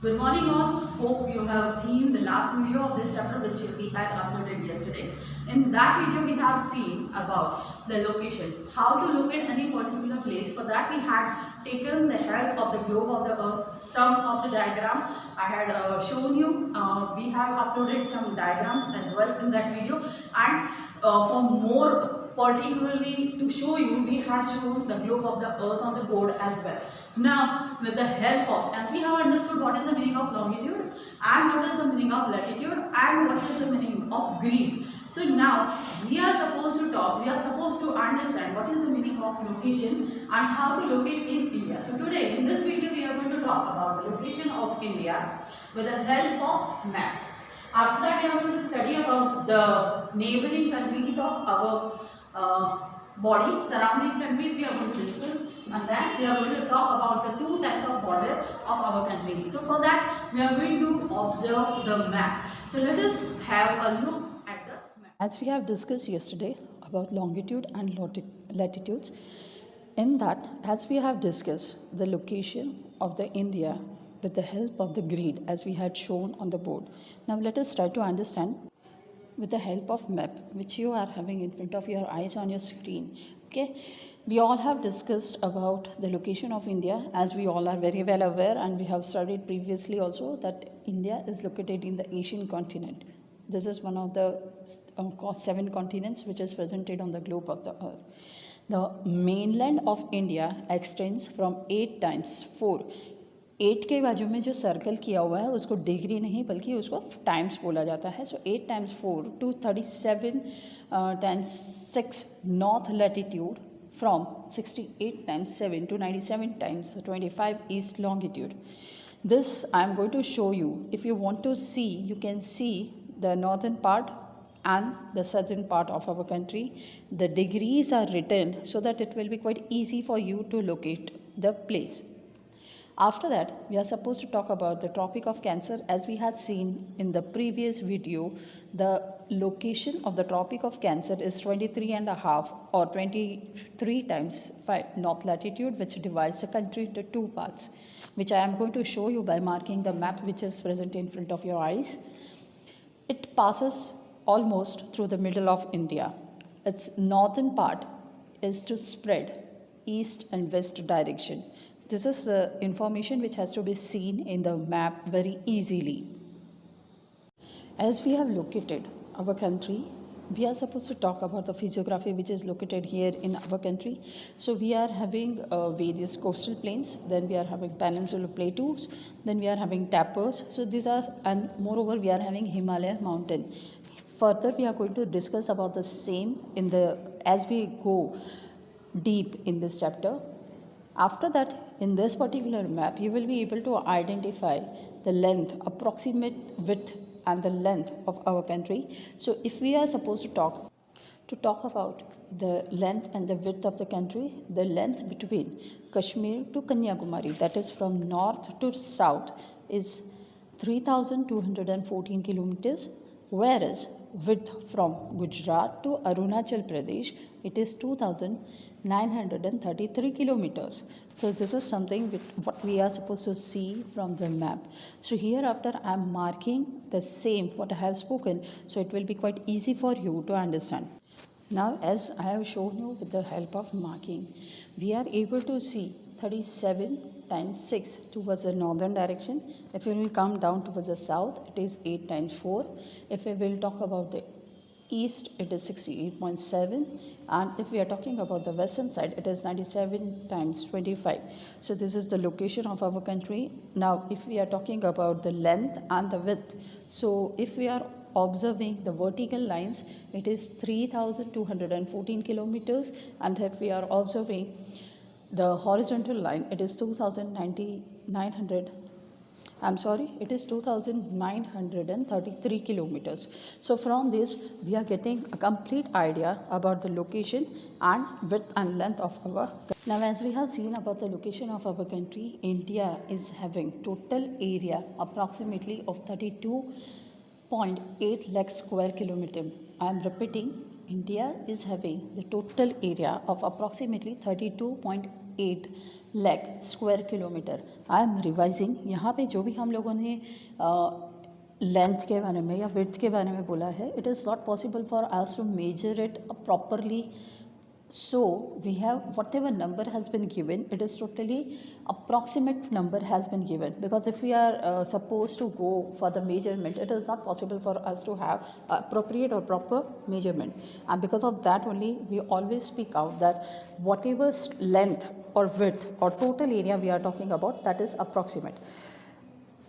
Good morning all. Hope you have seen the last video of this chapter which we had uploaded yesterday. In that video we have seen about the location, how to locate any particular place. For that we had taken the help of the globe of the earth, some of the diagram I had shown you. We have uploaded some diagrams as well in that video, and for more particularly to show you, we had shown the globe of the earth on the board as well. Now with the help of, as we have understood what is the meaning of longitude and what is the meaning of latitude and what is the meaning of grid. So now we are supposed to talk, we are supposed to understand what is the meaning of location and how to locate in India. So today in this video we are going to talk about the location of India with the help of map. After that we are going to study about the neighboring countries of our body, surrounding countries we are going to discuss, and then we are going to talk about the two types of border of our country. So for that we are going to observe the map. So let us have a look at the map. As we have discussed yesterday about longitude and latitudes, in that, as we have discussed the location of the India with the help of the grid as we had shown on the board. Now let us try to understand with the help of map which you are having in front of your eyes on your screen. Okay, we all have discussed about the location of India, as we all are very well aware, and we have studied previously also that India is located in the Asian continent. This is one of the 7 continents which is presented on the globe of the earth. The mainland of India extends from 8 times 4. 8 के बाजू में जो circle किया हुआ है उसको degree नहीं बल्कि उसको टाइम्स बोला जाता है. सो 8 times 4 to 37 times 6 north latitude, from 68 times 7 to 97 times 25 east longitude. This I am going to show you. If you want to see, you can see the northern part and the southern part of our country. The degrees are written so that it will be quite easy for you to locate the place. After that, we are supposed to talk about the Tropic of Cancer. As we had seen in the previous video, the location of the Tropic of Cancer is 23.5 or 23 times 5 north latitude, which divides the country into 2 parts, which I am going to show you by marking the map which is present in front of your eyes. It passes almost through the middle of India. Its northern part is to spread east and west direction. This is the information which has to be seen in the map very easily. As we have located our country, we are supposed to talk about the physiography which is located here in our country. So we are having various coastal plains, then we are having peninsular plateaus, then we are having tappers. So these are, and moreover we are having Himalayan mountain. Further we are going to discuss about the same in the, as we go deep in this chapter. After that, in this particular map, you will be able to identify the length, approximate width and the length of our country. So if we are supposed to talk about the length and the width of the country, the length between Kashmir to Kanyakumari, that is from north to south, is 3,214 kilometers, whereas width from Gujarat to Arunachal Pradesh, it is 2,933 kilometers. So this is something what we are supposed to see from the map. So hereafter I am marking the same what I have spoken, so it will be quite easy for you to understand. Now as I have shown you with the help of marking, we are able to see 37 times 6 towards the northern direction. If we will come down towards the south, it is 8 times 4. If we will talk about the east, it is 68.7, and if we are talking about the western side, it is 97 times 25. So this is the location of our country. Now if we are talking about the length and the width, so if we are observing the vertical lines, it is 3,214 kilometers, and if we are observing the horizontal line, it is 2,933 kilometers. So from this we are getting a complete idea about the location and width and length of our country. Now as we have seen about the location of our country, India is having total area approximately of 32.8 lakh square kilometer. I am repeating, India is having the total area of approximately 32.8 3.8 lakh square kilometer. I am revising. यहाँ पे जो भी हम लोगों ने length के बारे में या विड्थ के बारे में बोला है, it is not possible for us to measure it properly. So we have whatever number has been given, it is totally approximate number has been given, because if we are supposed to go for the measurement, it is not possible for us to have appropriate or proper measurement, and because of that only we always speak out that whatever length or width or total area we are talking about, that is approximate.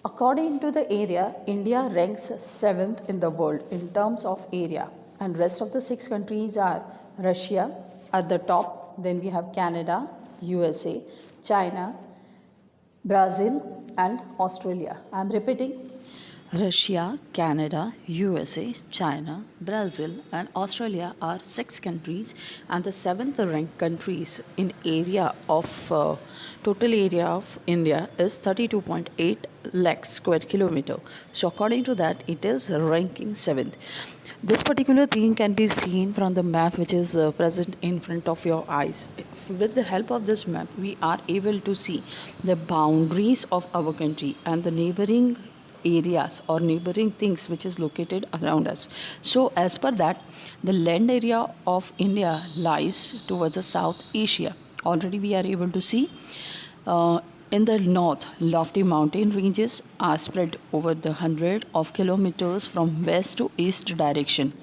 According to the area, India ranks 7th in the world in terms of area, and rest of the 6 countries are Russia at the top, then we have Canada, USA, China, Brazil and Australia. I am repeating: Russia, Canada, USA, China, Brazil and Australia are 6 countries, and the 7th ranked countries in area of total area of India is 32.8 lakh square kilometer. So according to that, it is ranking 7th. This particular thing can be seen from the map which is present in front of your eyes. With the help of this map, we are able to see the boundaries of our country and the neighboring areas or neighboring things which is located around us. So as per that, the land area of India lies towards the South Asia. Already we are able to see in the north, lofty mountain ranges are spread over the hundred of kilometers from west to east direction.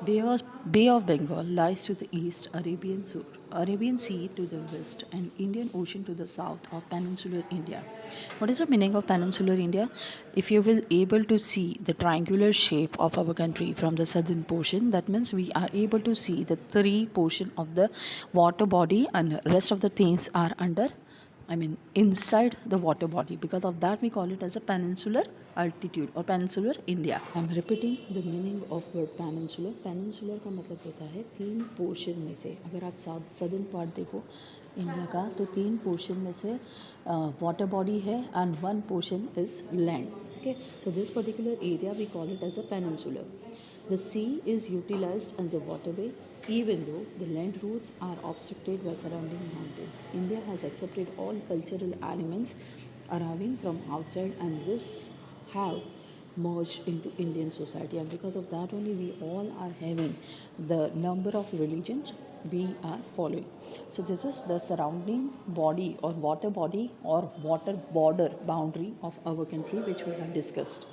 Bay of Bengal lies to the east, Arabian Sea to the west, and Indian Ocean to the south of peninsular India. What is the meaning of peninsular India? If you will able to see the triangular shape of our country from the southern portion, that means we are able to see the 3 portion of the water body, and rest of the things are inside the water body. Because of that, we call it as a peninsular altitude or peninsular India. I'm repeating the meaning of word peninsular. Peninsular का मतलब होता है 3 portion में से. अगर आप southern part देखो India का, तो 3 पोर्शन में से वाटर बॉडी है and 1 portion is land. Okay, so this particular area we call it as a peninsular. The sea is utilized as a waterway, even though the land routes are obstructed by surrounding mountains. India has accepted all cultural elements arriving from outside, and this have merged into Indian society, and because of that only we all are having the number of religions we are following. So this is the surrounding body or water body or water border boundary of our country, which we have discussed.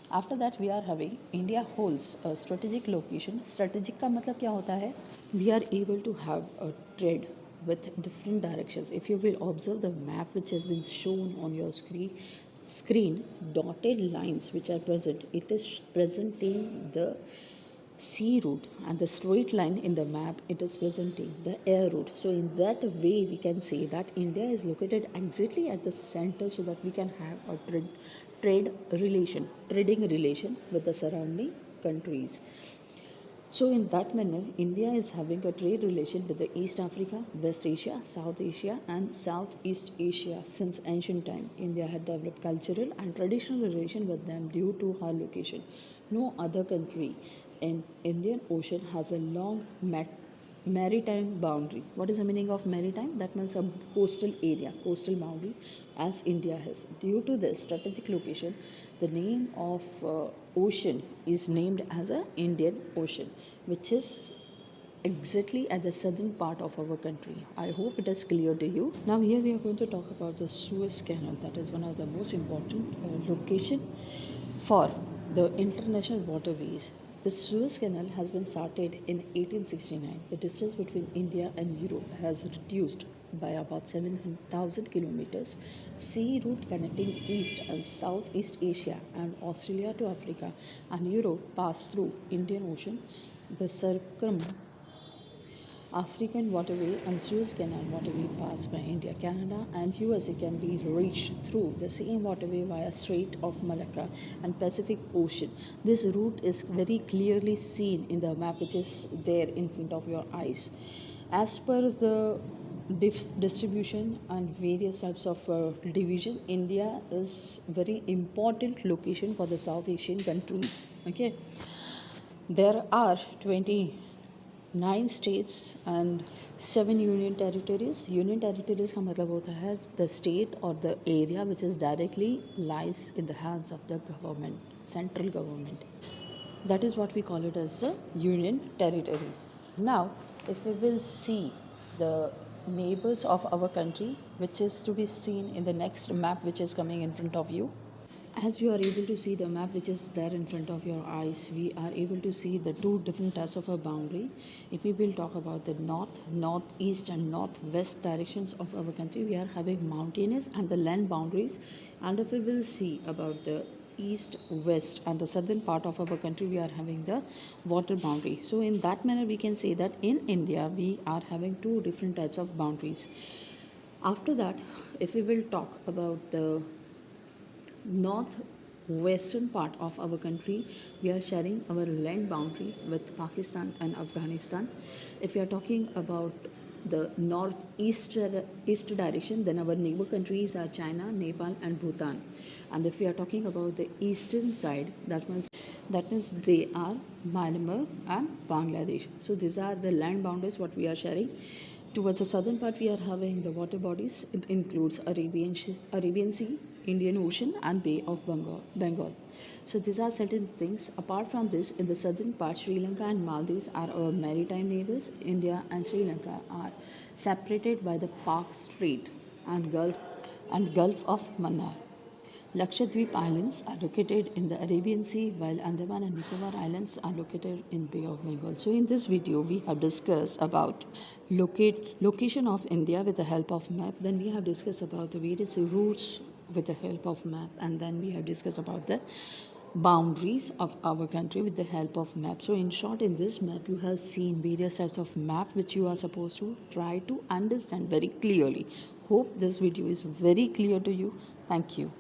After that we are having India holds a strategic location. Strategic का मतलब क्या होता है? We are able to have a trade with different directions. If you will observe the map which has been shown on your screen, dotted lines which are present, it is presenting the sea route, and the straight line in the map, it is presenting the air route. So in that way we can say that India is located exactly at the center, so that we can have a trading relation with the surrounding countries. So in that manner, India is having a trade relation with the East Africa, West Asia, South Asia and Southeast Asia. Since ancient time, India had developed cultural and traditional relation with them due to her location. No other country in Indian Ocean has a long maritime boundary. What is the meaning of maritime? That means a coastal area, coastal boundary, as India has. Due to this strategic location, the name of ocean is named as a Indian Ocean, which is exactly at the southern part of our country. I hope it is clear to you. Now here we are going to talk about the Suez Canal. That is one of the most important location for the international waterways. The Suez Canal has been started in 1869. The distance between India and Europe has reduced by about 7,000 kilometers. Sea route connecting East and Southeast Asia and Australia to Africa and Europe passed through Indian Ocean. The African waterway and Suez Canal waterway passed by India, Canada and USA can be reached through the same waterway via Strait of Malacca and Pacific Ocean. This route is very clearly seen in the map which is there in front of your eyes. As per the distribution and various types of division, India is very important location for the South Asian countries. Okay, there are 9 states and 7 union territories. Union territories का मतलब होता है the state or the area which is directly lies in the hands of the government, central government. That is what we call it as the union territories. Now, if we will see the neighbors of our country, which is to be seen in the next map which is coming in front of you. As you are able to see the map which is there in front of your eyes, we are able to see the two different types of a boundary. If we will talk about the north, northeast and northwest directions of our country, we are having mountainous and the land boundaries. And if we will see about the east, west and the southern part of our country, we are having the water boundary. So in that manner we can say that in India we are having two different types of boundaries. After that, if we will talk about the northwestern part of our country, we are sharing our land boundary with Pakistan and Afghanistan. If we are talking about the northeast east direction, then our neighbor countries are China, Nepal and Bhutan. And if we are talking about the eastern side, that means they are Myanmar and Bangladesh. So these are the land boundaries what we are sharing. Towards the southern part, we are having the water bodies. It includes Arabian Sea, Indian Ocean, and Bay of Bengal. So these are certain things. Apart from this, in the southern part, Sri Lanka and Maldives are our maritime neighbors. India and Sri Lanka are separated by the Park Strait and Gulf of Mannar. Lakshadweep Islands are located in the Arabian Sea, while Andaman and Nicobar Islands are located in Bay of Bengal. So in this video, we have discussed about location of India with the help of map. Then we have discussed about the various routes with the help of map, and then we have discussed about the boundaries of our country with the help of map. So in short, in this map, you have seen various types of map which you are supposed to try to understand very clearly. Hope this video is very clear to you. Thank you.